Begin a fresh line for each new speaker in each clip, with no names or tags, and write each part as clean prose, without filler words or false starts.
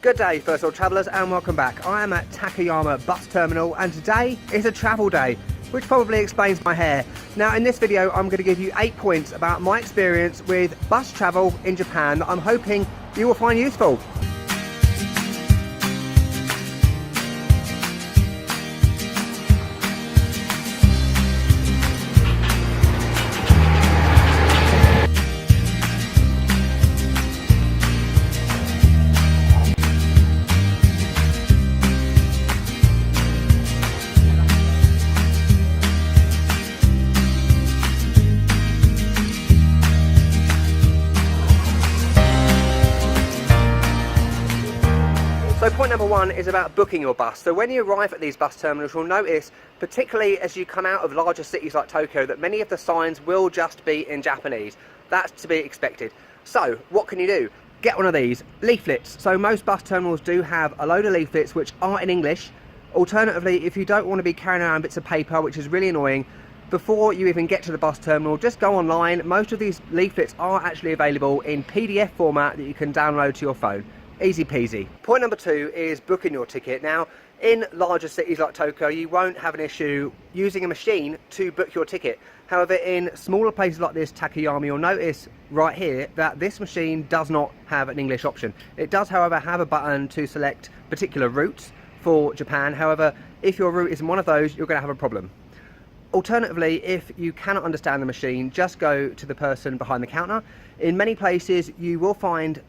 Good day, first world travellers, and welcome back. I am at Takayama bus terminal, and today is a travel day, which probably explains my hair. Now, in this video, I'm going to give you 8 points about my experience with bus travel in Japan that I'm hoping you will find useful. So point number one is about booking your bus. So when you arrive at these bus terminals, you'll notice, particularly as you come out of larger cities like Tokyo, that many of the signs will just be in Japanese. That's to be expected. So what can you do? Get one of these leaflets. So most bus terminals do have a load of leaflets which are in English. Alternatively, if you don't want to be carrying around bits of paper, which is really annoying, before you even get to the bus terminal, just go online. Most of these leaflets are actually available in PDF format that you can download to your phone. Easy peasy. Point number two is booking your ticket. Now, in larger cities like Tokyo, you won't have an issue using a machine to book your ticket. However, in smaller places like this, Takayama, you'll notice right here that this machine does not have an English option. It does, however, have a button to select particular routes for Japan. However, if your route isn't one of those, you're going to have a problem. Alternatively, if you cannot understand the machine, just go to the person behind the counter. In many places, you will find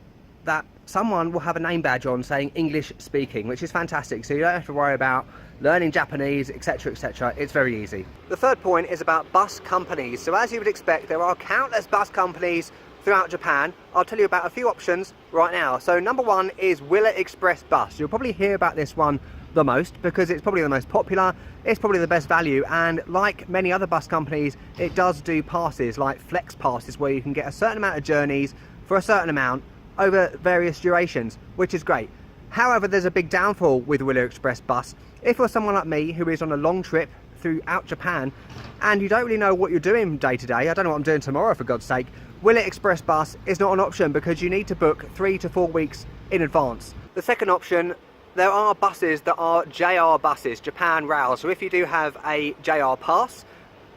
that someone will have a name badge on saying English speaking, which is fantastic, so you don't have to worry about learning Japanese, etc, etc. It's very easy. The third point is about bus companies. So as you would expect, there are countless bus companies throughout Japan. I'll tell you about a few options right now. So number one is Willa Express Bus. You'll probably hear about this one the most because it's probably the most popular, it's probably the best value, and like many other bus companies, it does do passes like flex passes where you can get a certain amount of journeys for a certain amount over various durations, which is great. However, there's a big downfall with Willa Express Bus. If you're someone like me who is on a long trip throughout Japan and you don't really know what you're doing day to day, I don't know what I'm doing tomorrow for God's sake, Willa Express Bus is not an option because you need to book 3 to 4 weeks in advance. The second option, there are buses that are JR buses, Japan Rail. So if you do have a JR pass,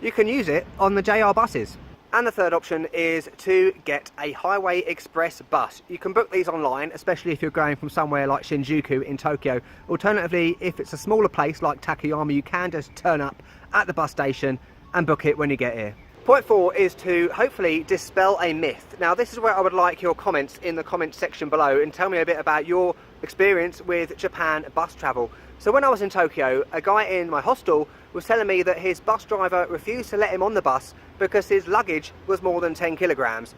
you can use it on the JR buses. And the third option is to get a Highway Express bus. You can book these online, especially if you're going from somewhere like Shinjuku in Tokyo. Alternatively, if it's a smaller place like Takayama, you can just turn up at the bus station and book it when you get here. Point four is to hopefully dispel a myth. Now, this is where I would like your comments in the comments section below and tell me a bit about your experience with Japan bus travel. So when I was in Tokyo, a guy in my hostel was telling me that his bus driver refused to let him on the bus because his luggage was more than 10 kilograms.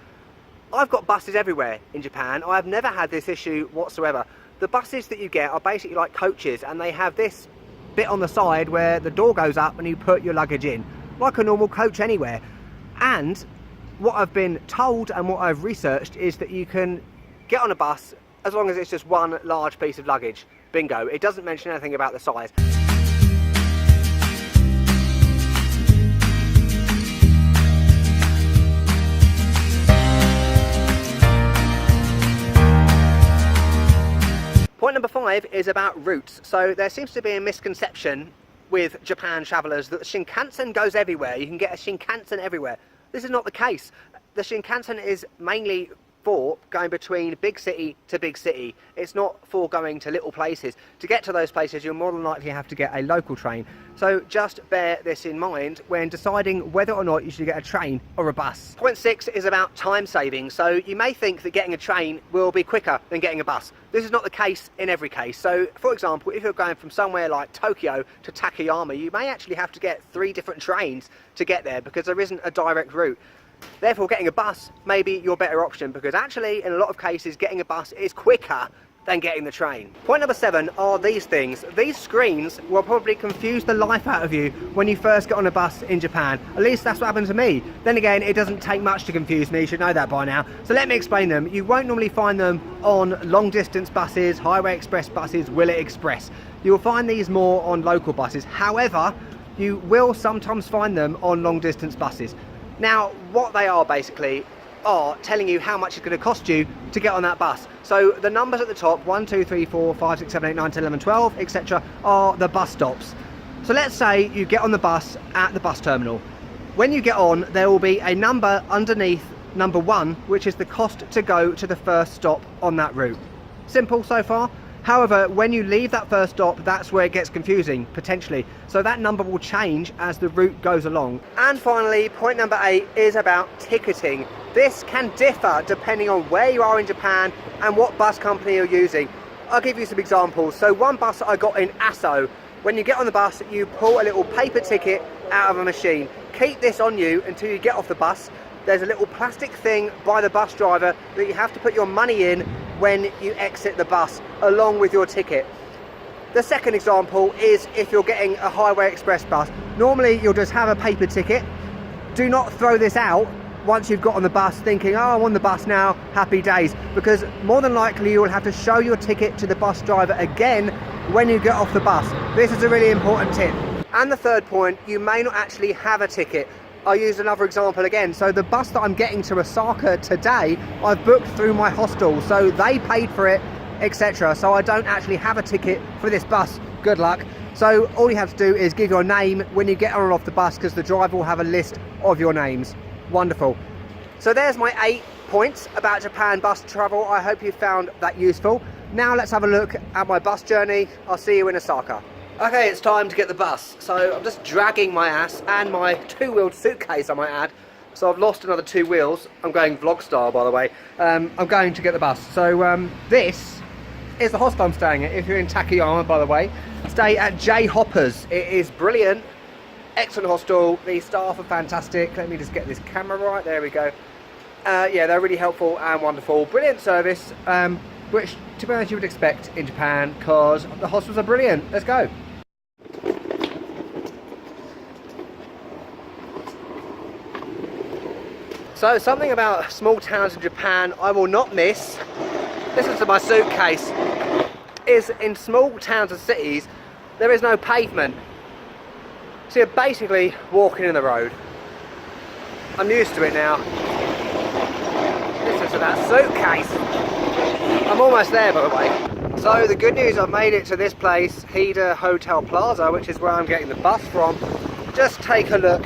I've got buses everywhere in Japan. I have never had this issue whatsoever. The buses that you get are basically like coaches, and they have this bit on the side where the door goes up and you put your luggage in, like a normal coach anywhere. And what I've been told and what I've researched is that you can get on a bus as long as it's just one large piece of luggage. Bingo. It doesn't mention anything about the size. Point number five is about routes. So there seems to be a misconception with Japan travellers that the Shinkansen goes everywhere. You can get a Shinkansen everywhere. This is not the case. The Shinkansen is mainly for going between big city to big city. It's not for going to little places. To get to those places, you'll more than likely have to get a local train. So just bear this in mind when deciding whether or not you should get a train or a bus. Point six is about time saving. So you may think that getting a train will be quicker than getting a bus. This is not the case in every case. So for example, if you're going from somewhere like Tokyo to Takayama, you may actually have to get 3 different trains to get there because there isn't a direct route. Therefore, getting a bus may be your better option because actually, in a lot of cases, getting a bus is quicker than getting the train. Point number 7 are these things. These screens will probably confuse the life out of you when you first get on a bus in Japan. At least that's what happened to me. Then again, it doesn't take much to confuse me. You should know that by now. So let me explain them. You won't normally find them on long distance buses, Highway Express buses, Willa Express. You'll find these more on local buses. However, you will sometimes find them on long distance buses. Now, what they are basically, are telling you how much it's going to cost you to get on that bus. So the numbers at the top, 1, 2, 3, 4, 5, 6, 7, 8, 9, 10, 11, 12, etc. are the bus stops. So let's say you get on the bus at the bus terminal. When you get on, there will be a number underneath number 1, which is the cost to go to the first stop on that route. Simple so far? However, when you leave that first stop, that's where it gets confusing, potentially. So that number will change as the route goes along. And finally, point number 8 is about ticketing. This can differ depending on where you are in Japan and what bus company you're using. I'll give you some examples. So one bus I got in Asso, when you get on the bus, you pull a little paper ticket out of a machine. Keep this on you until you get off the bus. There's a little plastic thing by the bus driver that you have to put your money in when you exit the bus, along with your ticket. The second example is if you're getting a Highway Express bus. Normally you'll just have a paper ticket. Do not throw this out once you've got on the bus thinking, oh, I'm on the bus now, happy days, because more than likely you will have to show your ticket to the bus driver again when you get off the bus. This is a really important tip. And the third point, you may not actually have a ticket. I'll use another example again. So the bus that I'm getting to Osaka today, I've booked through my hostel, so they paid for it, etc. So I don't actually have a ticket for this bus. Good luck. So all you have to do is give your name when you get on and off the bus, because the driver will have a list of your names. Wonderful. So there's my 8 points about Japan bus travel. I hope you found that useful. Now let's have a look at my bus journey. I'll see you in Osaka. Okay, it's time to get the bus. So I'm just dragging my ass and my 2-wheeled suitcase, I might add. So I've lost another 2 wheels. I'm going vlog style, by the way. I'm going to get the bus. So this is the hostel I'm staying at. If you're in Takayama, by the way, stay at J Hoppers. It is brilliant. Excellent hostel. The staff are fantastic. Let me just get this camera right. There we go. Yeah, they're really helpful and wonderful. Brilliant service, which, to be honest, you would expect in Japan, because the hostels are brilliant. Let's go. So something about small towns in Japan I will not miss, listen to my suitcase, is in small towns and cities there is no pavement. So you're basically walking in the road. I'm used to it now. Listen to that suitcase. I'm almost there, by the way. So the good news, I've made it to this place, Hidhir Hotel Plaza, which is where I'm getting the bus from. Just take a look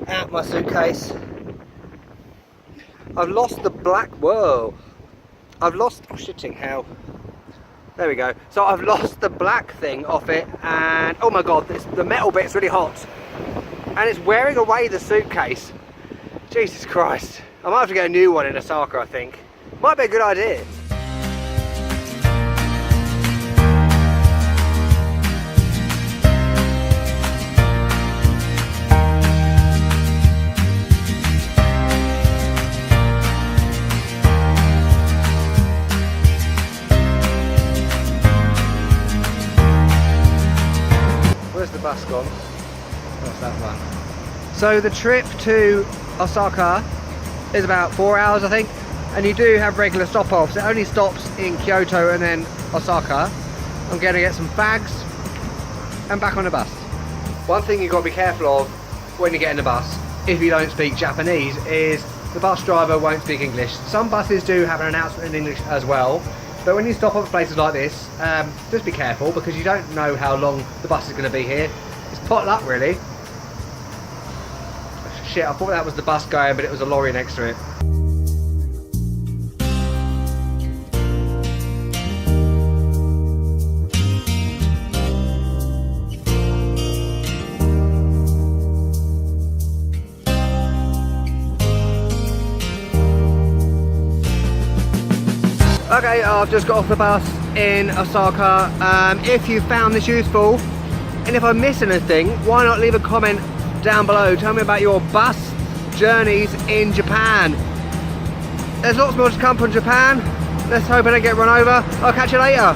at my suitcase. I've lost the black, whoa. I've lost, oh shitting hell. There we go. So I've lost the black thing off it, and oh my god, the metal bit's really hot. And it's wearing away the suitcase. Jesus Christ. I might have to get a new one in Osaka, I think. Might be a good idea. Where's the bus gone? What's that one? So the trip to Osaka is about 4 hours, I think, and you do have regular stop-offs. It only stops in Kyoto and then Osaka. I'm going to get some fags and back on the bus. One thing you've got to be careful of when you get in the bus, if you don't speak Japanese, is the bus driver won't speak English. Some buses do have an announcement in English as well, but when you stop off at places like this, just be careful, because you don't know how long the bus is going to be here. It's pot luck, really. Shit, I thought that was the bus going, but it was a lorry next to it. Okay, I've just got off the bus in Osaka. If you found this useful, and if I miss anything, why not leave a comment down below. Tell me about your bus journeys in Japan. There's lots more to come from Japan. Let's hope I don't get run over. I'll catch you later.